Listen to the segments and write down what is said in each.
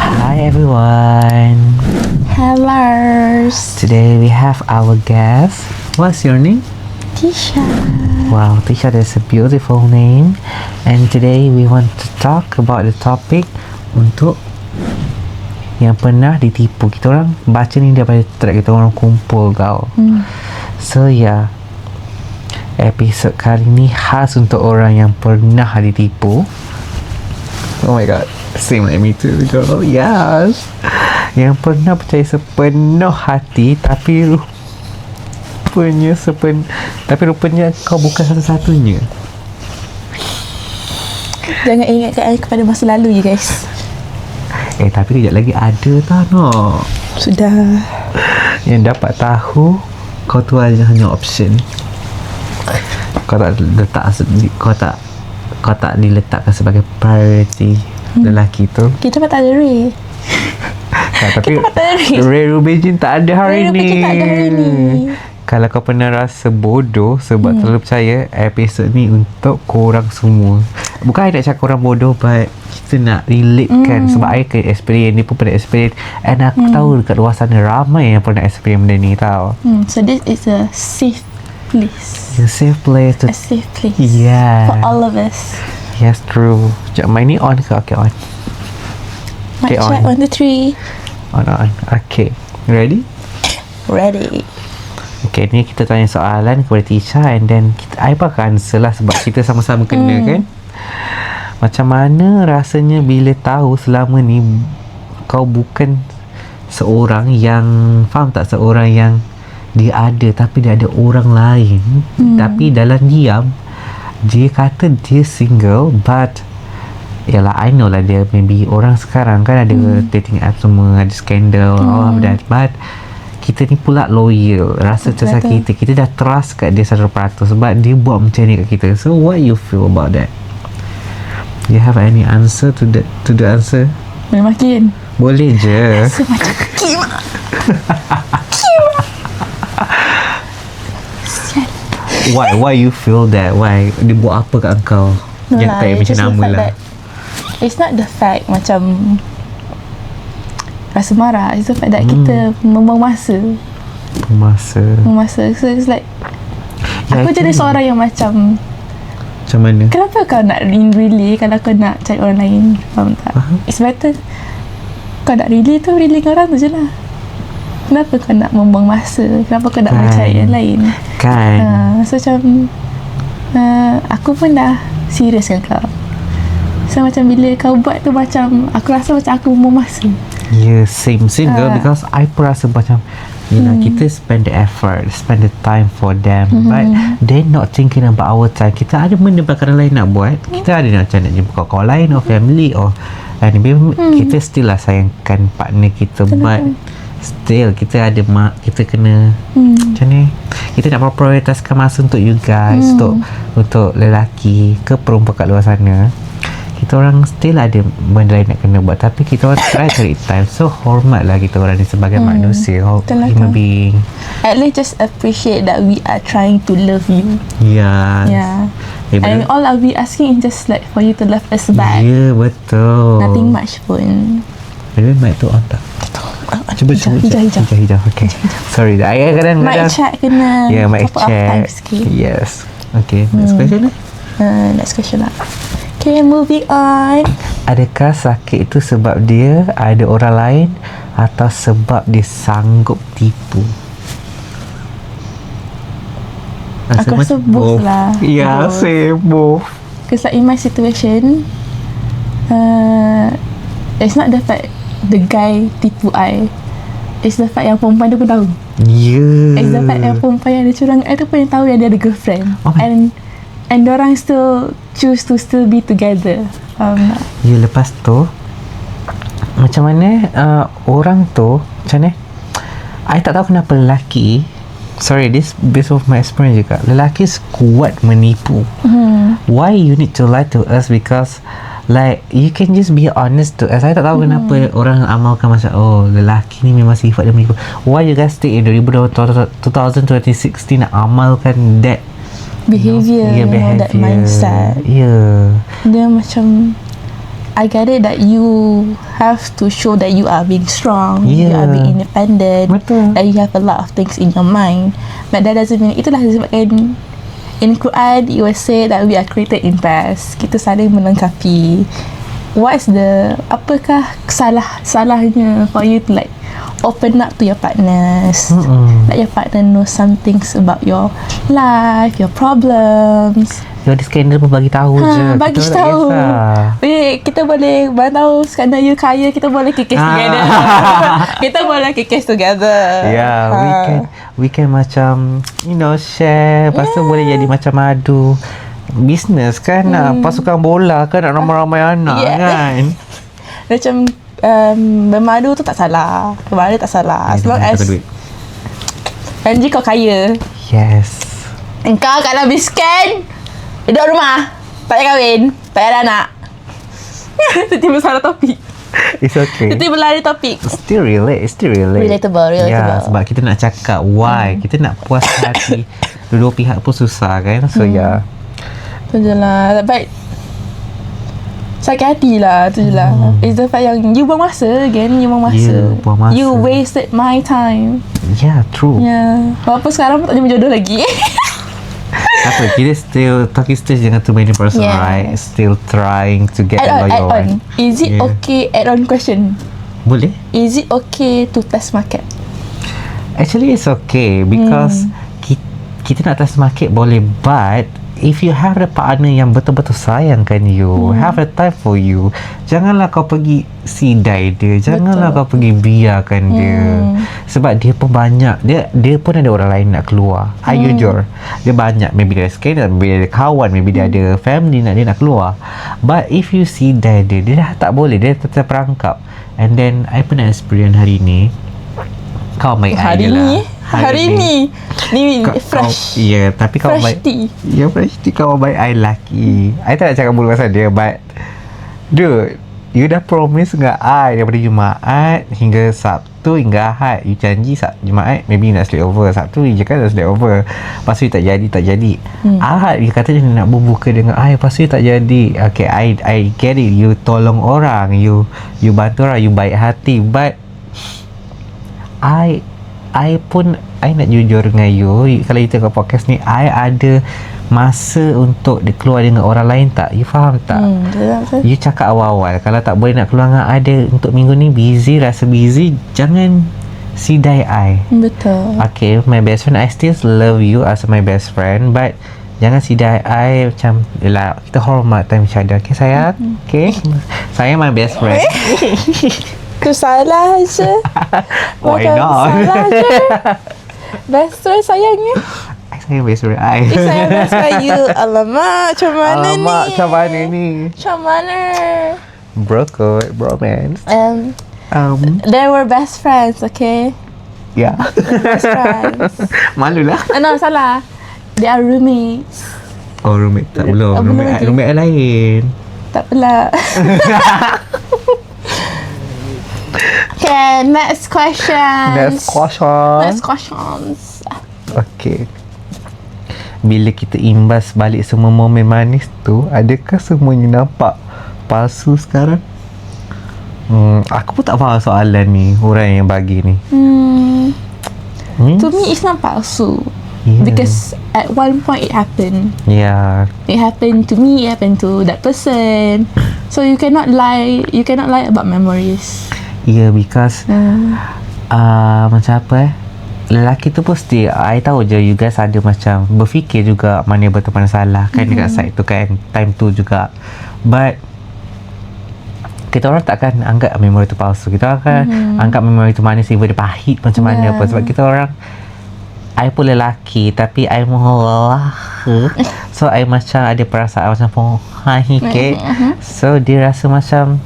Hi everyone. Hello, Today we have our guest. What's your name? Tisha. Wow, Tisha, that's a beautiful name. And today we want to talk about the topic untuk yang pernah ditipu. Kita orang baca ni daripada track kita orang kumpul tau. So yeah, episod kali ni khas untuk orang yang pernah ditipu. Oh my god, same like me too girl. Yes. Yang pernah percaya sepenuh hati tapi rupanya kau bukan satu-satunya. Jangan ingatkan kepada masa lalu je guys. Tapi kejap lagi ada tau no. Sudah. Yang dapat tahu kau tu hanya option. Kau tak diletakkan sebagai priority lelaki tu. Kita pun tak ada Ray. Tapi Kita pun tak ada Ray. Ray Rubin tak ada hari Ray ni. Rubin tak ada hari ni. Kalau kau pernah rasa bodoh sebab terlalu percaya, episod ni untuk korang semua. Bukan I nak cakap korang bodoh, but kita nak relate kan. Sebab I ke experience, dia pun pernah experience. And aku tahu dekat luar sana ramai yang pernah experience benda ni tau. So this is a safe place. A safe place to... A safe place. Yeah. For all of us. Yes, true. Sekejap, mic ni on ke? Okay, on. Mic Okay, check, on. 1, 2, 3. On. Okay. Ready? Ready. Okay, ni kita tanya soalan kepada Tisha and then I pun akan answer lah sebab kita sama-sama kena kan. Macam mana rasanya bila tahu selama ni kau bukan seorang yang, faham tak, seorang yang dia ada tapi dia ada orang lain, tapi dalam diam dia kata dia single, but yalah I know lah dia maybe orang sekarang kan ada dating app semua, ada skandal all of that, but kita ni pula loyal, rasa tersakiti, kita dah trust kat dia 100% sebab dia buat macam ni kat kita. So what you feel about that? You have any answer to the answer? Boleh makin. Boleh je. Rasa macam Kim. Why you feel that? Why? Dia buat apa kat kau? Yang tak macam nama lah. It's not the fact macam rasa marah. It's the fact that kita membuang masa. So it's like aku jadi seorang yang macam mana? kenapa kau nak really kalau kau nak cari orang lain, faham tak? It's better kau nak really dengan orang tu je lah. Kenapa kau nak membuang masa? Kenapa kau nak mencari yang lain? So macam aku pun dah serius dengan kau. So macam bila kau buat tu macam aku rasa macam aku membuang masa. Yeah, same girl, because I pun rasa macam kita spend the effort, spend the time for them, but they not thinking about our time. Kita ada benda perkara lain nak buat, kita ada macam nak jumpa kawan lain or family or kita still lah sayangkan partner kita, but still kita ada kita kena macam ni, kita nak prioritaskan masa untuk you guys, untuk lelaki ke perempuan kat luar sana. Kita orang still ada benda lain nak kena buat, tapi kita orang try cari time. So hormatlah kita orang ni sebagai manusia, human being. At least just appreciate that we are trying to love you. Yes. Yeah. And all I'll be asking is just like for you to love us back. Ya, betul. Nothing much pun. Maybe mic tu on tak? Cuba hijau. Okay. Sorry, I kadang-kadang Mic check kena mic top up check. time sikit. Yes. Okay, next question lah. Next question lah. Okay, moving on. Adakah sakit itu sebab dia ada orang lain atau sebab dia sanggup tipu? Aku rasa both lah. Yeah, say both. Because like in my situation, it's not the fact the guy tipu I. It's the fact yang perempuan tu pun tahu. Yeah. It's the fact yang perempuan yang dia curang I tu pun yang tahu yang dia ada girlfriend. And diorang still choose to still be together. Ya, lepas tu macam mana orang tu macam mana, I tak tahu kenapa lelaki, sorry, this based of my experience juga, lelaki kuat menipu. Why you need to lie to us? Because like you can just be honest to us. I tak tahu kenapa orang amalkan macam lelaki ni memang sifat dia menipu. Why you guys stay in 2016 nak amalkan that behavior, that mindset. Yeah. Dia macam I get it that you have to show that you are being strong, you are Yeah. being independent, Betul. and you have a lot of things in your mind. But that doesn't mean, itulah disebabkan in Quran it will say that we are created in pairs. Kita saling melengkapi. What is the, apakah salahnya for you to like open up to your partners, let your partner know some things about your life, your problems. Your skandal pun bagi tahu je. Bagi Kita tak tahu. kisah. Kita boleh bagi tahu sekarang you kaya, kita boleh kikis together. Kita boleh kikis together. Yeah, we can macam share. Lepas tu boleh jadi macam madu business kan, pasukan bola kan, nak ramai-ramai anak kan. Macam bermadu tu tak salah. Bermadu tak salah. As long as Anji kau kaya, yes, engkau kalau miskin, duduk rumah, tak payah kahwin, tak payah ada anak. Tiba-tiba salah topik. it's okay. Tiba-tiba lari topik. Still relate. Relatable. Ya, sebab kita nak cakap why, kita nak puas hati dua pihak pun susah kan. So ya. Tu je lah. But sakit hati lah. Tu je lah. It's the fact yang you buang masa again. You buang masa. Yeah, buang masa. You wasted my time. Yeah, true. Yeah. Walaupun sekarang pun tak jumpa jodoh lagi. Apa, kita still talking stage dengan too many person, Yes. right? Still trying to get Add a loyal on. one. Is it Yeah. okay? Add on question. Boleh? Is it okay to test market? Actually, it's okay because kita nak test market boleh, but if you have the partner yang betul-betul sayangkan you, have the time for you, janganlah kau pergi sidai dia, janganlah kau pergi biarkan dia, sebab dia pun banyak, dia pun ada orang lain nak keluar. I jujur, dia banyak, maybe dia ada skater, maybe dia ada kawan, maybe dia ada family dia nak keluar. But if you sidai dia dah tak boleh, dia terperangkap. And then I pernah experience hari ni, kau baik Hari je lah. ni? Hari ni? Ni fresh. Ya, tapi kau Fresh baik. tea. Ya, fresh tea. Kau baik I lelaki. I tak nak cakap mulu pasal dia, but dude, you dah promise dengan I daripada Jumaat hingga Sabtu hingga Ahad. You janji Jumaat maybe nak sleep over, Sabtu you cakap nak sleep over, lepas tu you tak jadi. Ahad you kata nak berbuka dengan I, lepas tu you tak jadi. Okay, I get it, you tolong orang, you bantu orang, you baik hati, but I pun nak jujur dengan you, kalau you tengok podcast ni, I ada masa untuk keluar dengan orang lain tak? You faham tak? Betul. You cakap awal-awal kalau tak boleh nak keluar dengan I, ada untuk minggu ni busy, rasa busy, jangan sidai I. Betul. Okay, my best friend, I still love you as my best friend, but jangan sidai I macam, yelah, kita hormat time each other. Okay sayang? Okay, sayang my best friend. Aku salah je. Why Macam not? salah je. Best friend sayangnya. I sayang best friend I. Saya best friend you. Alamak, macam mana ni? Alamak, macam mana ni? Macam mana? Bro code, bromance. They were best friends, okay? Yeah. Best friends. Malulah. No, salah. They are roommates. Oh, roommate tak belum. belum Roommate, lagi. roommate lain. Tak pula. Okay, next question. Next questions. Okay. Bila kita imbas balik semua momen manis tu, adakah semuanya nampak palsu sekarang? Aku pun tak faham soalan ni, orang yang bagi ni. To me, it's not palsu. Yeah. Because at one point it happened. Yeah. It happened to me, it happened to that person. So you cannot lie about memories. Yeah, because macam apa lelaki tu pasti, I tahu je you guys ada macam berfikir juga mana betul mana salah kan, dekat side tu kan, time tu juga. But kita orang takkan anggap memori tu palsu. Kita orang akan anggap memori tu manis, even dia pahit macam mana apa. Sebab kita orang, I pun lelaki tapi I mahu so I macam ada perasaan macam sikit. So dia rasa macam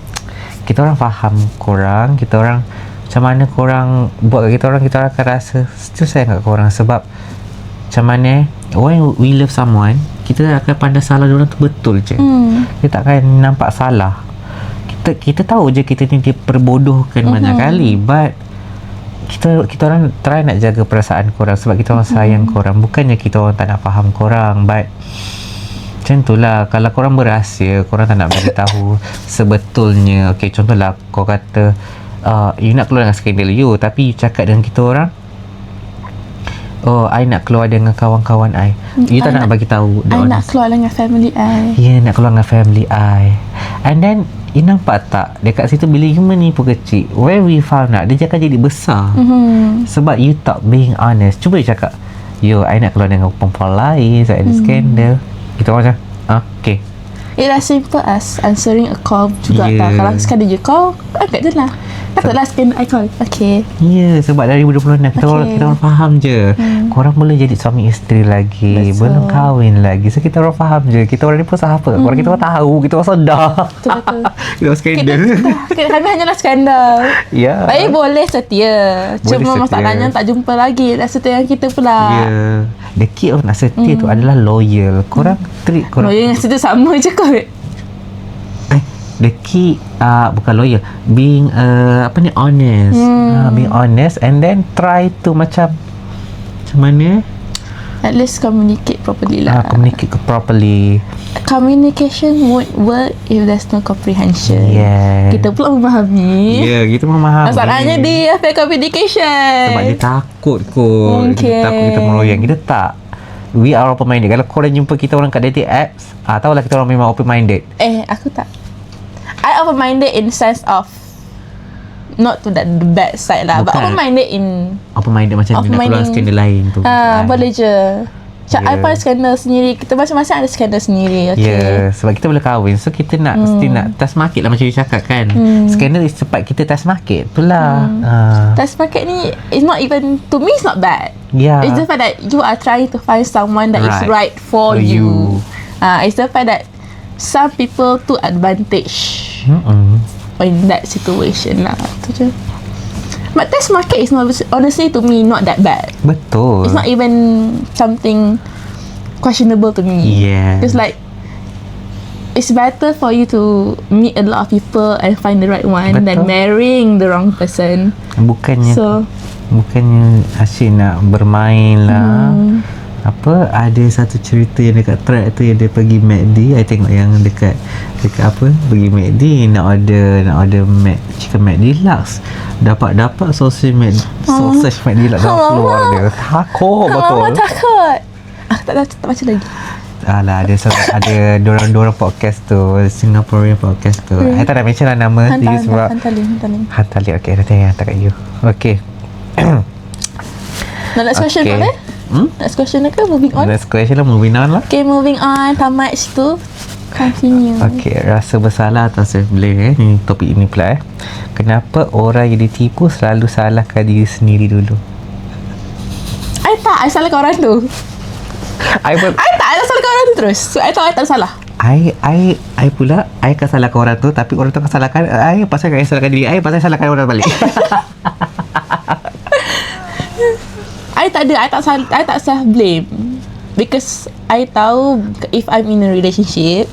kita orang faham korang, kita orang macam mana korang buat kat kita orang akan rasa still sayang kat korang. Sebab macam mana when we love someone, kita akan pandang salah diorang tu betul je. Kita akan nampak salah. Kita tahu je kita ni diperbodohkan banyak kali, but kita orang try nak jaga perasaan korang sebab kita orang sayang korang. Bukannya kita orang tak nak faham korang, but Macam tu lah. Kalau korang berahsia, korang tak nak beritahu sebetulnya. Okay, contohlah kau kata you nak keluar dengan skandal you, tapi you cakap dengan kita orang, oh, I nak keluar dengan kawan-kawan I. You tak nak bagi tahu. I nak keluar dengan family I. Ya, nak keluar dengan family I. And then you nampak tak, dekat situ bila you menipu kecil, where we found out, dia akan jadi besar. Sebab you tak being honest. Cuba you cakap, yo, I nak keluar dengan perempuan lain, so ada skandal. Kita macam okay. It as simple as answering a call juga Yeah. tak. Kalau sekadar je call, angkat je lah. Takutlah skandal I call. Okay. Ya, sebab dari 2026 kita Okay. orang faham je. Korang boleh jadi suami isteri lagi, Betul. belum kahwin lagi. So kita orang faham je. Kita orang ni pun siapa? Korang kita orang tahu, kita orang sedar. Betul-betul. Kita orang skandal. Kami hanyalah skandal. Ya. Baik boleh setia. Cuma setia. masalahnya tak jumpa lagi dah setia yang kita pula. Ya. The key of nak setia tu adalah loyal. Korang treat korang. Loyal dengan setia sama je kot. The key bukan loyal, being honest. Being honest and then try to macam mana At least communicate properly lah. communicate properly. Communication won't work if there's no comprehension. Yeah. Kita pula memahami. Ya, kita memahami. Masalahnya dia affect communication. sebab dia takut kot. Okay. Kita takut kita meroyan. Kita tak. We are open minded. Kalau korang jumpa kita orang kat dating apps, tahulah kita orang memang open minded. Aku tak. I open-minded in sense of not to the bad side lah. But Bukan. open-minded in Open minded macam dia nak keluar Open-minded. skandal lain tu. boleh je. Macam I pun ada skandal sendiri. Kita masing-masing ada skandal sendiri. Okay. Ya, sebab kita boleh kahwin. So kita nak mesti nak test market lah macam you cakap kan. Skandal is cepat kita test market. Itulah. Test market ni is not even, to me it's not bad. Yeah. It's the fact that you are trying to find someone that is right for For you. you. It's the fact that some people took advantage in that situation lah. Tu je. But test market is not, honestly to me not that bad. Betul. It's not even something questionable to me. Yeah. It's like it's better for you to meet a lot of people and find the right one than Betul. marrying the wrong person. Bukannya asyik nak bermain lah. Ada satu cerita yang dekat track tu yang dia pergi McD. I tengok yang dekat pergi McD nak order chicken McD Deluxe. Dapat sausage McD Deluxe dah keluar dia. Takut betul. Takut. Aku tak baca lagi. Alah, ada dorang podcast tu, Singaporean podcast tu. I tak nak mention lah nama dia sebab hantar link. Okay, nanti I hantar kat you. Okay. Next question Okay. boleh? Next question ke? Moving on. Next question lah, moving on lah. Okay, moving on. Tamat situ. Continue. Okay, rasa bersalah atau self-blame ni topik ini pula Kenapa orang yang ditipu selalu salahkan diri sendiri dulu? I salahkan orang tu. I salahkan orang tu terus. So, I tahu I tak salah. I pula I akan salahkan orang tu, tapi orang tu akan salahkan I pasal I salahkan diri I, pasal I salahkan orang balik. I tak self blame because I tahu if I'm in a relationship,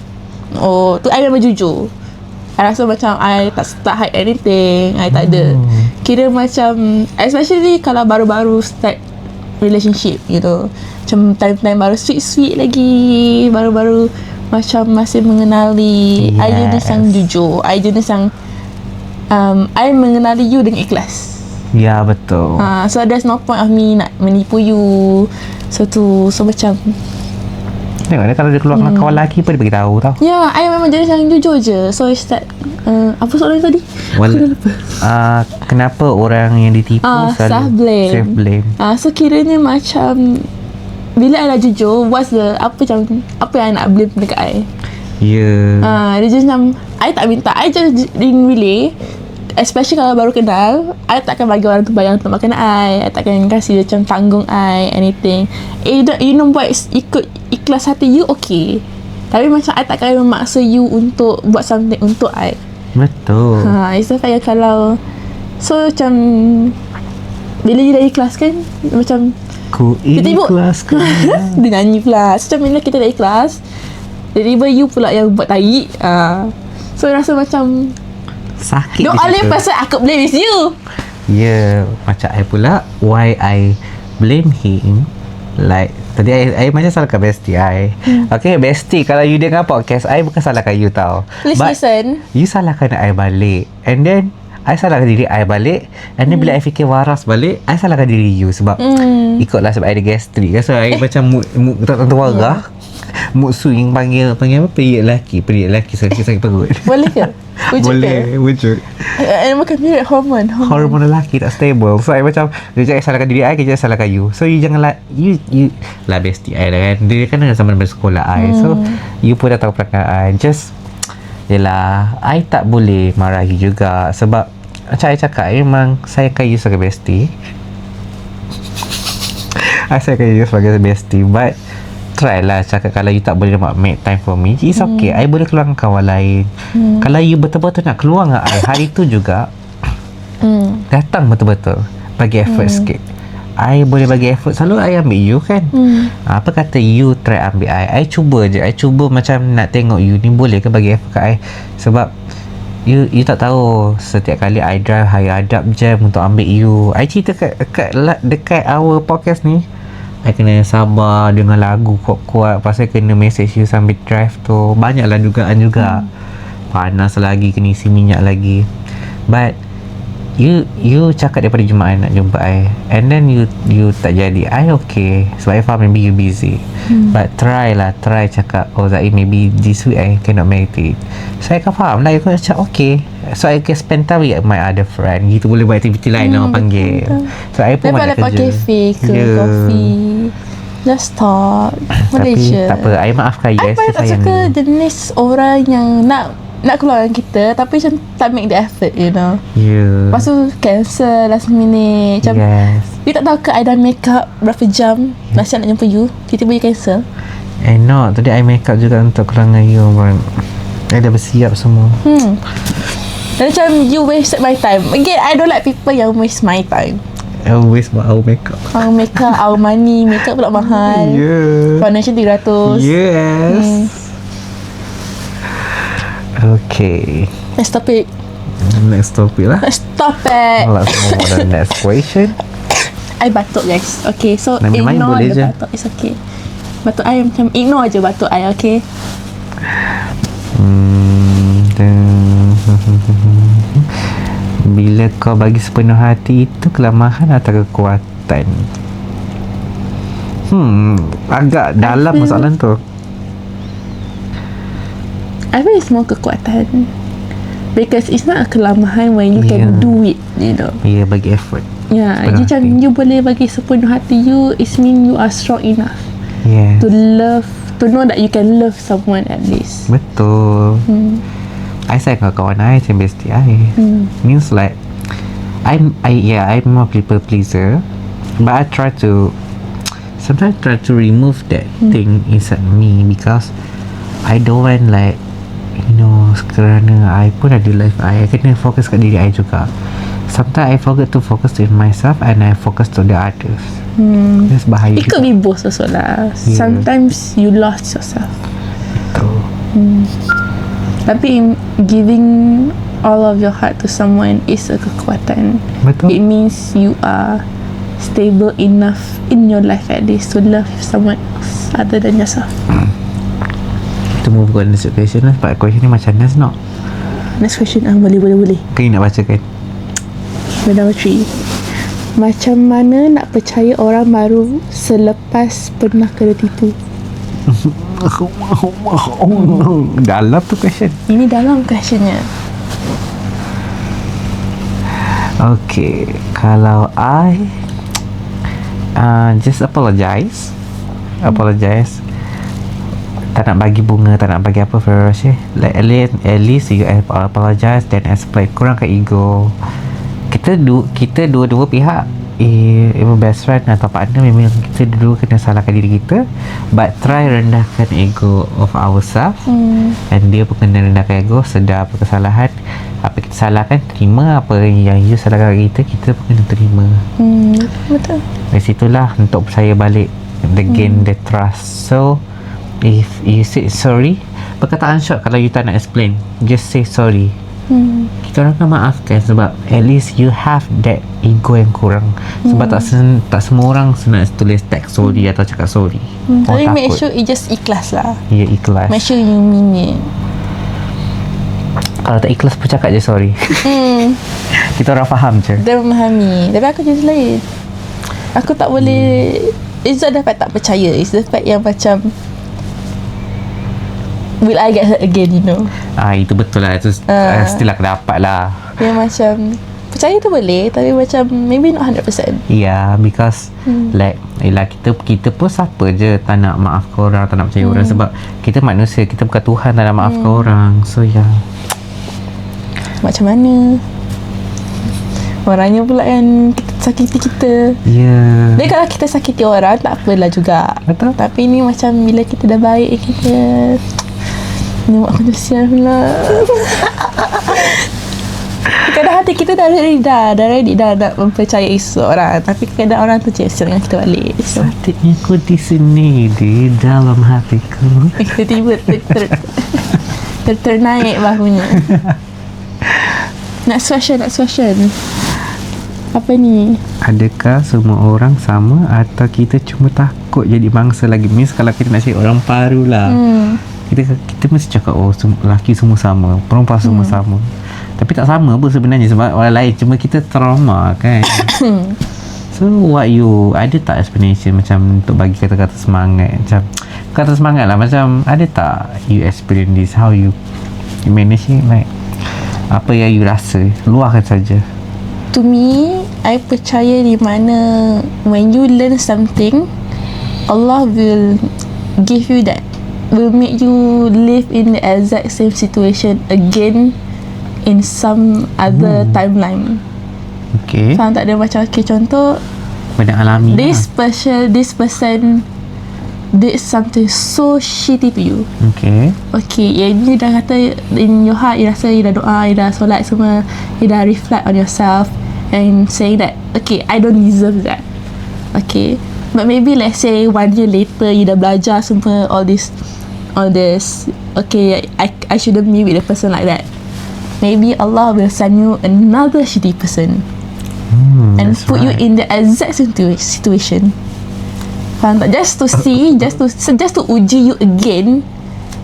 tu I memang jujur. I rasa macam I tak hide anything. I tak ada. Kira macam, especially kalau baru-baru start relationship gitu, macam time-time baru sweet lagi, baru-baru macam masih mengenali. I jenis yang jujur. I jenis yang I mengenali you dengan ikhlas. Ya, betul. So there's no point of me nak menipu you. So macam Tengok dia kalau dia keluar dengan kawan lelaki pun dia beritahu tau. ya, I memang jenis yang jujur je. So it's that apa soalan tadi? Aku dah lupa. Kenapa orang yang ditipu selalu self-blame. self-blame? So kiranya macam bila I dah jujur, apa yang I nak blame dekat I. Ya. Dia just macam I tak minta. I just didn't really, especially kalau baru kenal, I takkan bagi orang tu bayang untuk makan I takkan kasih dia macam tanggung I anything. You know buat ikut ikhlas hati you, okay. Tapi macam I takkan memaksa you untuk buat something untuk I. Betul. It's the fact kalau so macam bila you dah ikhlas kan, macam Ku ikhlaskan. dia nyanyi pula. So macam bila kita dah ikhlas, tiba-tiba you pula yang buat tahi. So rasa macam Sakit. the only person I could blame is you. Ya, macam I pula, why I blame him Like tadi I macam salahkan bestie I. Okay bestie, kalau you dengar podcast I bukan salahkan you tau, Please but listen. you salahkan I balik, and then I salahkan diri I balik, and then bila I fikir waras balik, I salahkan diri you sebab ikutlah sebab I ada gastrik kan. So I macam mood tak tentu warah, mood swing, panggil apa, period lelaki sakit perut. Boleh ke? Wujud Boleh, wujud. Makan period hormon. Hormon lelaki tak stable. So I macam kejap I salahkan diri I, kejap I salahkan you. So you janganlah you lah bestie I lah kan. Dia kan sama dengan sekolah I. So you pun dah tahu perangai I. Just yelah, I tak boleh marah you juga sebab macam I cakap, memang saya akan you sebagai bestie. I sayangkan you sebagai bestie, but try lah cakap kalau you tak boleh make time for me, it's okay. I boleh keluar dengan kawan lain. Kalau you betul-betul nak keluar dengan I hari tu juga, datang betul-betul, bagi effort sikit. I boleh bagi effort, selalu I ambil you kan. Apa kata you try ambil I cuba je, I cuba macam nak tengok you ni boleh ke bagi effort kat I. Sebab you tak tahu, setiap kali I drive high adab jam untuk ambil you. I cerita dekat our podcast ni, I kena sabar dengan lagu kuat-kuat, pasal kena message you sambil drive tu. Banyaklah dugaan juga. Panas lagi, kena isi minyak lagi. But you cakap daripada Jumaat nak jumpa I, and then you tak jadi. I okay sebab I faham maybe you busy, but try cakap, oh Zai, maybe this week I cannot make it. So I kan faham lah, I kan cakap okay, so I can spend time with my other friend. Gitu boleh buat aktiviti lain orang panggil. So I pun banyak Lepas kerja. cafe ke coffee, just talk. Boleh Tapi je. tak apa, I maafkan you. I paling tak suka jenis orang yang nak keluar dengan kita tapi macam tak make the effort, you know. Lepas tu cancel last minute. Macam you tak tahu ke I dah make up berapa jam nak siap nak jumpa you, tiba-tiba you cancel. No, tadi I make up juga untuk keluar dengan you, but I dah bersiap semua. Dan macam you wasted my time. Again, I don't like people yang waste my time. I always buat our makeup. Our makeup, our money. Makeup pula mahal. Foundation 300. Yes. Okay. Next topic. Next topic lah. Let's stop it. Let's move on to the next question. I batuk guys. Okay, so Nak main ignore boleh the je. batuk. It's okay. Batuk I macam ignore je batuk I, okay? Bila kau bagi sepenuh hati, itu kelemahan atau kekuatan? Agak dalam masalah tu. I feel it's more kekuatan. Because it's not a kelemahan when you can do it, you know. Bagi effort. Yeah, you macam you boleh bagi sepenuh hati you, it mean you are strong enough to love, to know that you can love someone at least. Betul. I sayang kawan I macam bestie I. Means like I'm more people pleaser, but I sometimes try to remove that thing inside me, because I don't want like, you know, kerana I pun ada life I kena fokus kat diri I juga. Sometimes I forget to focus on myself and I focus to the others. That's bahaya. It could be both also lah. Sometimes you lost yourself. Betul. Tapi giving all of your heart to someone is a kekuatan. Betul. It means you are stable enough in your life at least to love someone else other than yourself. Kita move on to the next question lah. Sebab question ni macam nice no? Next question. Boleh. Kau nak bacakan? Number 3. Macam mana nak percaya orang baru selepas pernah kena tipu? Dalam tu question. Ini dalam questionnya. Okay, kalau I just apologize. Tak nak bagi bunga, tak nak bagi apa Feroz. Like at least you apologize, then explain. Kurang ke ego. Kita dua-dua pihak, even best friend atau partner, memang kita dulu kena salahkan diri kita, but try rendahkan ego of ourselves. And dia pun kena rendahkan ego, sedar apa kesalahan, apa kita salahkan, terima. Apa yang you salahkan kita pun kena terima. Betul. Dari situlah untuk percaya balik, gain the trust. So if you say sorry, perkataan short, kalau you tak nak explain, just say sorry. Kita orang kena maafkan sebab at least you have that ego yang kurang. Sebab tak semua orang senang tulis text sorry atau cakap sorry. Tapi make sure you just ikhlas lah. Ya, ikhlas. Make sure you mean it. Kalau tak ikhlas pun cakap je sorry. Kita orang faham je. Dia memahami. Tapi aku jadi lain. Aku tak boleh. It's not the fact tak percaya. It's the fact yang macam, will I get hurt again, you know? Itu betul lah. Itu still aku dapat lah. Yang macam percaya tu boleh, tapi macam maybe not 100%. Yeah, because like kita pun siapa je tak nak maafkan orang, tak nak percaya orang. Sebab kita manusia, kita bukan Tuhan, tak nak maafkan orang. So yeah, macam mana orangnya pula yang sakiti kita. yeah. Dia kalau kita sakiti orang tak apalah juga. Betul. Tapi ni macam bila kita dah baik, kita ni mak aku kesian pula. Kadang hati kita dah ready dah nak mempercayai seseorang, tapi kadang orang tu ceksil dengan kita balik. So Hatinya ku di sini di dalam hatiku. tiba-tiba ternaik bahunya. Next question. Apa ni? Adakah semua orang sama atau kita cuma takut jadi bangsa lagi? Means kalau kita nak cari orang baru lah, kita mesti cakap lelaki semua sama, perempuan semua sama. Tapi tak sama pun sebenarnya sebab orang lain, cuma kita trauma kan. So what you ada tak explanation macam untuk bagi kata-kata semangat, macam kata semangat lah, macam ada tak you experience this, how you manage it, like apa yang you rasa, luahkan saja. To me, I percaya di mana when you learn something, Allah will give you that, will make you live in the exact same situation again in some other timeline. Okay, Faham tak? Dia macam, okay, contoh, benda alami this person did something so shitty to you. Okay. Okay, yang ni dah kata in your heart, you rasa you dah doa, you dah solat semua, you dah reflect on yourself and saying that, okay, I don't deserve that. Okay, but maybe let's say 1 year later, you dah belajar semua all this. Okay, I shouldn't be with a person like that. Maybe Allah will send you another shitty person and put you in the exact situation. Faham tak? Just to see, just to uji you again,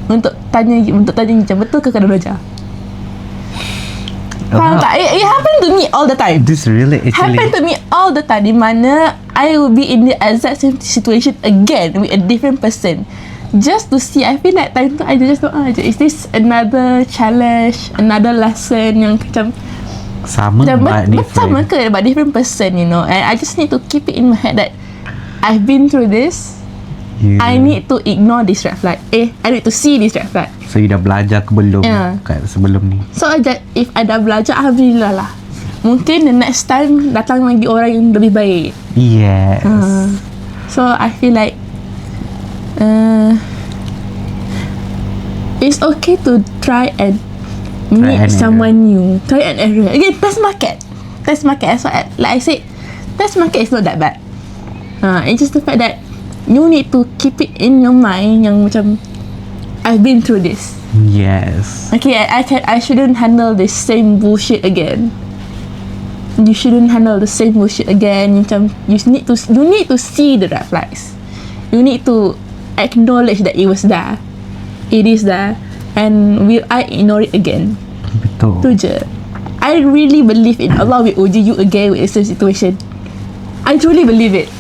untuk tanya macam betul ke kena belajar. Faham tak? It happened to me all the time. This really actually Happened to me all the time, di mana I will be in the exact same situation again with a different person, just to see. I feel like time tu I just doa je, is this another challenge, another lesson yang macam sama but different. sama ke but different person, you know. And I just need to keep it in my head that I've been through this. Yeah. I need to ignore this red flag. I need to see this red flag. So you dah belajar ke belum kat sebelum ni? So if I dah belajar, Alhamdulillah lah. Mungkin the next time datang lagi orang yang lebih baik. Yes. So I feel like it's okay to try and meet someone new. Try and error. Again, test market. That's what like I said, test market is not that bad. It's just the fact that you need to keep it in your mind yang macam, I've been through this. Yes. Okay, I shouldn't handle the same bullshit again. You shouldn't handle the same bullshit again. Macam you need to see the red flags. You need to acknowledge that it was there. It is there. And will I ignore it again? Betul. Tu je. I really believe in Allah will uji you again with the same situation. I truly believe it.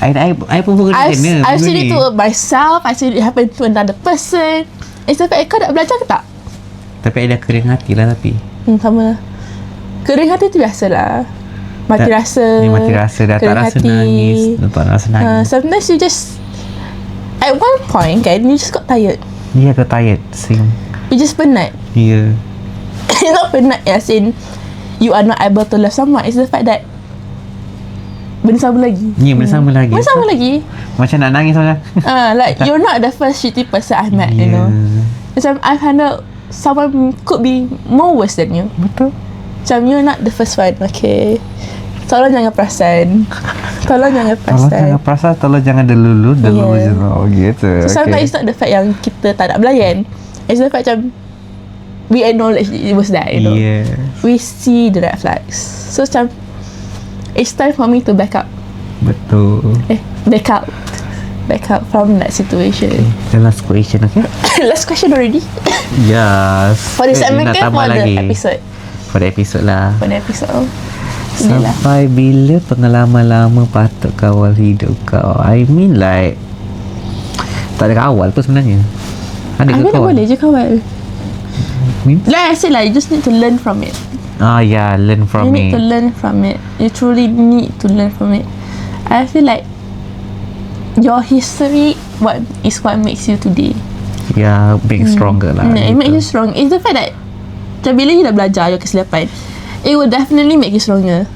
I pun kena I've seen it to myself. I've seen it happen to another person. It's the fact, kau dah belajar ke tak? Tapi I dah kering hati lah tapi. Sama lah. Kering hati tu biasalah. Mati rasa. Mati rasa. Dah tak rasa nangis. Dah tak rasa nangis. Sometimes you just, at one point kan, you just got tired. Yeah, got tired. Same. You just penat. Yeah. It's not penat as in you are not able to love someone. It's the fact that benda sama lagi. Ya, benda sama lagi. Benda sama lagi. Macam nak nangis macam. Like you're not the first shitty person I've met, you know. Macam I've handled someone could be more worse than you. Betul. Macam you're not the first one. Okay, tolong jangan perasan. Tolong jangan perasan. Tolong jangan delulu je. Oh gitu. So sometimes it's not the fact yang kita tak nak belayan. It's the fact macam we acknowledge it was that, you know. Yes. We see the red flags. So macam it's time for me to back out from that situation. The last question, okay? Last question already. Yes. For the segment Nak ke tambah for the lagi? episode? For the episode lah. For the episode. Inilah. Sampai bila pengalaman lama patut kawal hidup kau? I mean like tak ada kawal pun sebenarnya. Ada ke I mean kawal? boleh je kawal. Means? Like I said lah, you just need to learn from it. Yeah, learn from You need it. to learn from it. You truly need to learn from it. I feel like your history what makes you today. Yeah, being stronger lah. It gitu. makes you strong. It's the fact that macam bila you dah belajar your kesilapan, it will definitely make you stronger.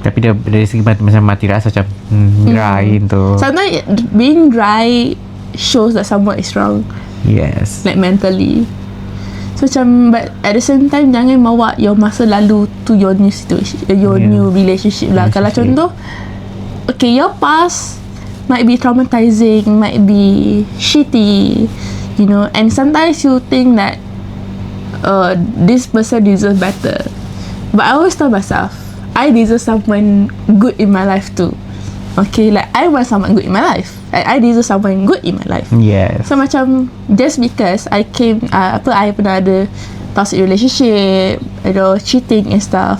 Tapi dia dari segi macam mati rasa macam dry tu. Sometimes being dry shows that someone is strong, Yes. like mentally. So macam, but at the same time jangan bawa your masa lalu to your new situation, your Yeah. new relationship lah. Kalau contoh, okay, your past might be traumatizing, might be shitty, you know, and sometimes you think that this person deserves better. But I always tell myself, I deserve someone good in my life too. Okay, like I want someone good in my life. I deserve someone good in my life. Yes. So macam just because I pernah ada toxic relationship, you know, cheating and stuff,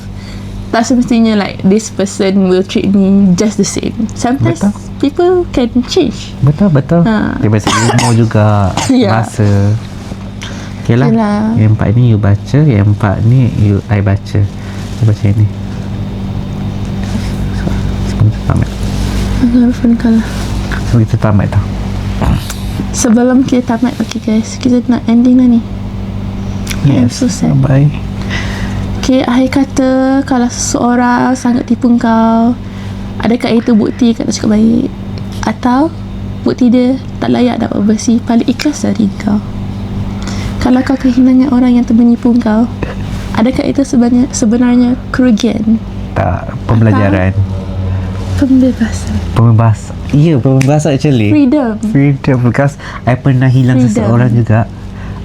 tak semestinya like this person will treat me just the same. Sometimes Betul. people can change. Betul. Dia bahasa ilmu juga. Ya. Bahasa. Okay lah. Yalah. Yang 4 ni you baca, yang 4 ni I baca. I baca yang ni. Sebelum kita tamat. Nelfon kalah. Sebelum kita tamat tau. Sebelum kita tamat, okay guys, kita nak ending dah ni. I'm so sad. Bye. Okay, akhir kata, kalau seseorang sangat tipu kau, adakah itu bukti kau tak cukup baik? Atau bukti dia tak layak dapat bersih paling ikhlas dari kau? Kalau kau kehilangan orang yang menipu kau, adakah itu sebenarnya kerugian? Tak, pembelajaran. Pembebasan. Pembebasan actually. Freedom. Because I pernah hilang Freedom. seseorang juga.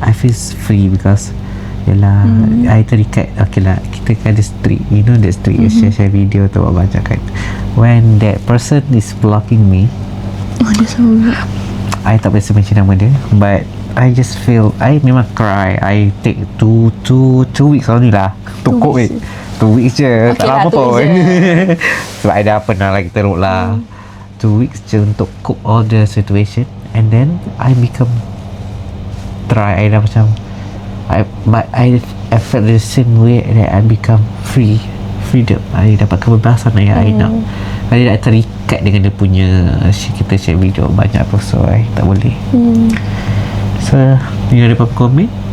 I feel free because yalah, I terikat. Okay lah, kita kan ada streak, you know that streak, share video tu baca kan. When that person is blocking me, Oh, dia sama. I tak biasa mention nama dia, but I just feel, I memang cry. I take two weeks only lah. Tukuk weeks. 2 weeks je, tak Okay lah, lama 2 pun. weeks Sebab I dah pernah lagi teruk lah. 2 weeks je untuk cope all the situation, and then I become dry. I dah macam I felt the same way that I become freedom. I dapat kebebasan yang I nak. I tak terikat dengan dia punya kita share video banyak pun, so I tak boleh. So you ada apa-apa komen?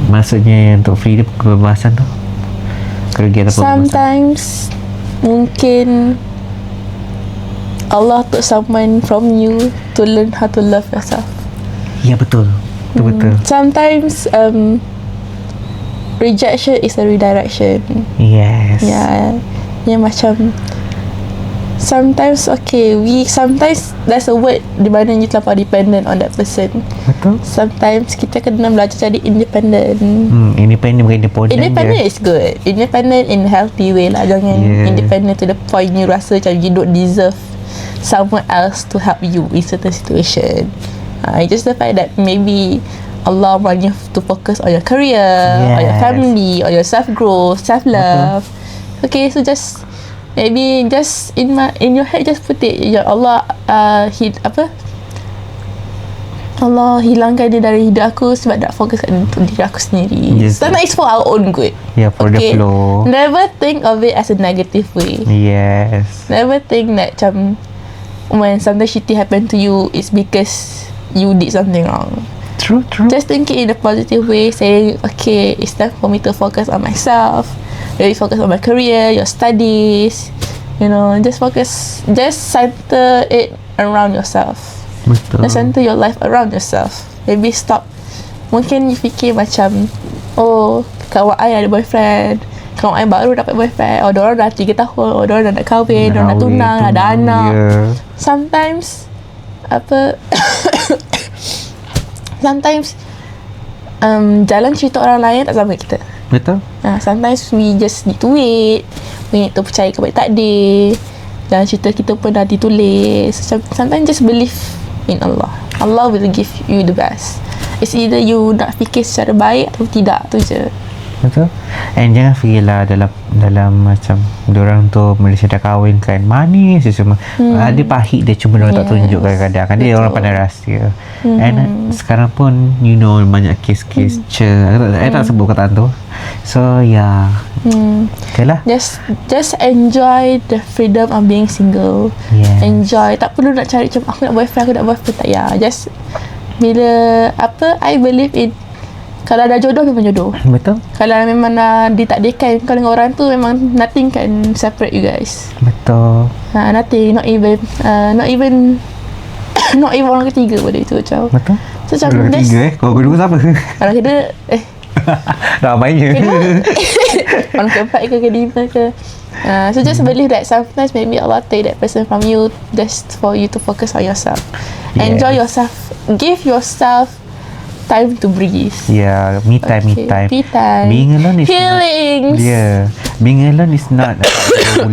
Maksudnya yang untuk freedom, kebebasan tu, kerugian atau kebebasan? Sometimes mungkin Allah took someone from you to learn how to love yourself. Ya, betul. Betul. Sometimes rejection is a redirection. Yes. Yeah. Yang macam sometimes sometimes there's a word di mana you terlalu dependent on that person. Betul. Sometimes kita kena belajar jadi independent. Independent bukan Independent is good. Independent in a healthy way lah. Jangan independent to the point you rasa macam you don't deserve someone else to help you in certain situation. Just the fact that maybe Allah want you to focus on your career, on your family, on your self-growth, self-love. Okay, so just maybe just in your head just put it, ya Allah, Allah hilangkan dia dari hidup aku sebab nak fokus kat diri aku sendiri. Yes. Sometimes it's for our own good. Yeah, for the flow. Never think of it as a negative way. Yes. Never think that macam when something shitty happen to you, it's because you did something wrong. True. Just think it in a positive way, saying, okay, it's time for me to focus on myself, really focus on my career, your studies, you know, just center it around yourself. Betul. Just center your life around yourself. Maybe stop. Mungkin you fikir macam, oh, kawan I ada boyfriend, kawan I baru dapat boyfriend, oh, diorang dah 3 tahun, oh, diorang dah nak kahwin, diorang dah tunang, ada anak. Sometimes sometimes jalan cerita orang lain tak sama kita. Betul? Sometimes we just need to wait. We need to percaya kepada takdir. Jalan cerita kita pun dah ditulis. Sometimes just believe in Allah. Allah will give you the best. It's either you nak fikir secara baik atau tidak, tu je. Betul. And jangan fikirlah dalam macam diorang tu Malaysia dah kahwin kan manis je semua. Dia pahit dia cuma diorang tak tunjuk kadang-kadang kan. Dia orang pandai rahsia. And sekarang pun you know banyak kes-kes I tak sebut kataan tu. So yeah. Okay lah. Just enjoy the freedom of being single. Yes. Enjoy. Tak perlu nak cari macam aku nak boyfriend. Tak ya. Just bila I believe in, kalau ada jodoh memang jodoh. Betul. Kalau memang ditakdirkan kau dengan orang tu, memang nothing can separate you guys. Betul. Nothing, not even orang ketiga pada itu macam. Betul. So macam orang ketiga kau kedua siapa? Orang ketiga ramainya. Orang keempat ke kelima ke. So just believe that sometimes maybe Allah take that person from you just for you to focus on yourself. Enjoy yourself. Give yourself time to breathe. Yeah, me time. Me time. Being alone is feelings. Being alone is not about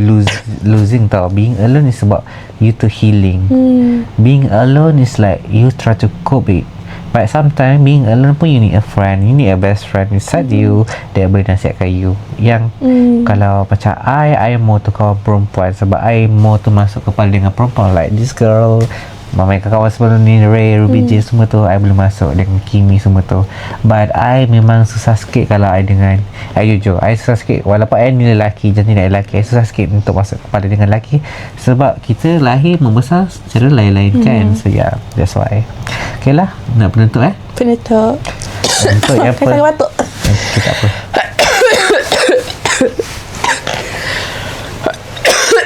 losing tau. Being alone is about you to healing. Being alone is like you try to cope it. But sometimes being alone pun you need a friend. You need a best friend beside you that boleh nasihatkan you. Yang kalau macam I more tu kawan perempuan sebab I more tu masuk kepala dengan perempuan. Like this girl, Mama kawan sebelum ni Ray, Ruby J semua tu I belum masuk dengan Kimi semua tu. But I memang susah sikit kalau I dengan jujur I susah sikit walaupun I ni lelaki jantin lelaki. I susah sikit untuk masuk kepada dengan lelaki sebab kita lahir membesar secara lain-lain kan. So yeah, that's why. Okay lah, nak penutup Penutup Penutup yang apa? Saya batuk. Okay, tak apa.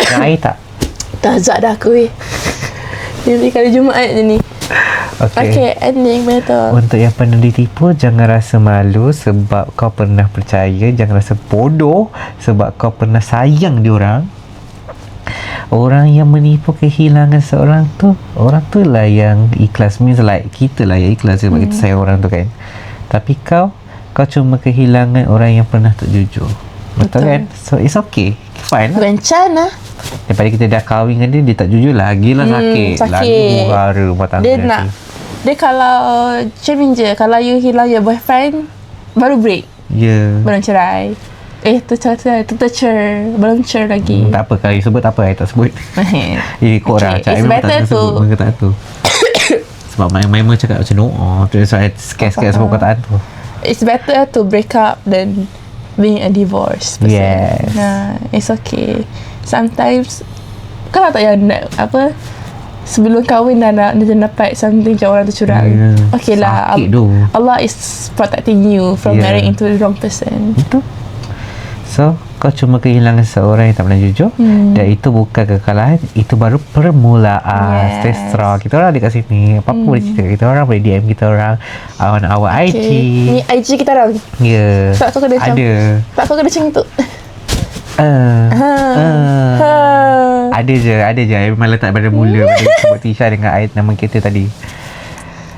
Nak air tak? Tazak dah aku Ini kali Jumaat je ni. Okay, ending betul. Untuk yang pernah ditipu, jangan rasa malu sebab kau pernah percaya. Jangan rasa bodoh sebab kau pernah sayang diorang. Orang yang menipu kehilangan seorang tu, orang tu lah yang ikhlas. Means like kita lah yang ikhlas sebab kita sayang orang tu kan. Tapi kau cuma kehilangan orang yang pernah tak jujur. Betul kan? So it's okay, fine lah. Bencana. Daripada kita dah kahwin dengan dia tak jujur lagi lah sakit. Lagu hara rumah tangga. Dia kalau macam ni je, kalau you hilang your boyfriend baru break. Belum cerai. Tercer belum cer lagi. Tak apa, kalau you sebut tak apa, I tak sebut. Korang cakap it's better tak sebut perkataan tu. Sebab main cakap macam terus I scared sebut perkataan tu. It's better to break up than being a divorce person. Yes. It's okay. Sometimes kalau tak payah nak sebelum kahwin dah nak dapat something macam orang tu curang. Okay lah, Allah is protecting you from marrying into the wrong person. Betul. So kau cuma kehilangan seorang yang tak pernah jujur. Dan itu bukan kekalahan, itu baru permulaan. Stay strong. Kita orang ada kat sini. Apa-apa boleh cerita. Kita orang boleh DM kita orang on our IG. Ni IG kita orang. Tak kau kena macam tak kau kena macam tu. Ada je memang letak pada mula pada sebut Tisha dengan nama kita tadi.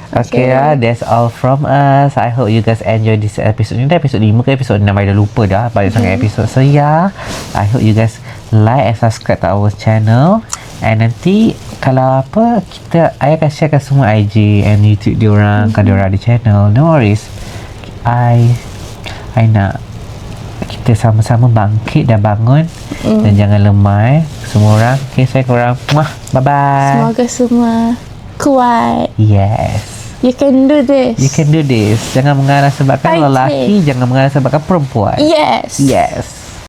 Okay lah, that's all from us. I hope you guys enjoy this episode. Ni dah episode 5 ke episode 6, I dah lupa dah. Banyak sangat episode. So yeah, I hope you guys like and subscribe to our channel. And nanti kalau apa, I akan sharekan semua IG and YouTube diorang. Kalau diorang ada channel, no worries. I nak kita sama-sama bangkit dan bangun. Dan jangan lemah semua orang. Okay, saya korang. Bye-bye. Semoga semua kuat. Yes. You can do this. Jangan mengarah sebabkan lelaki, jangan mengarah sebabkan perempuan. Yes.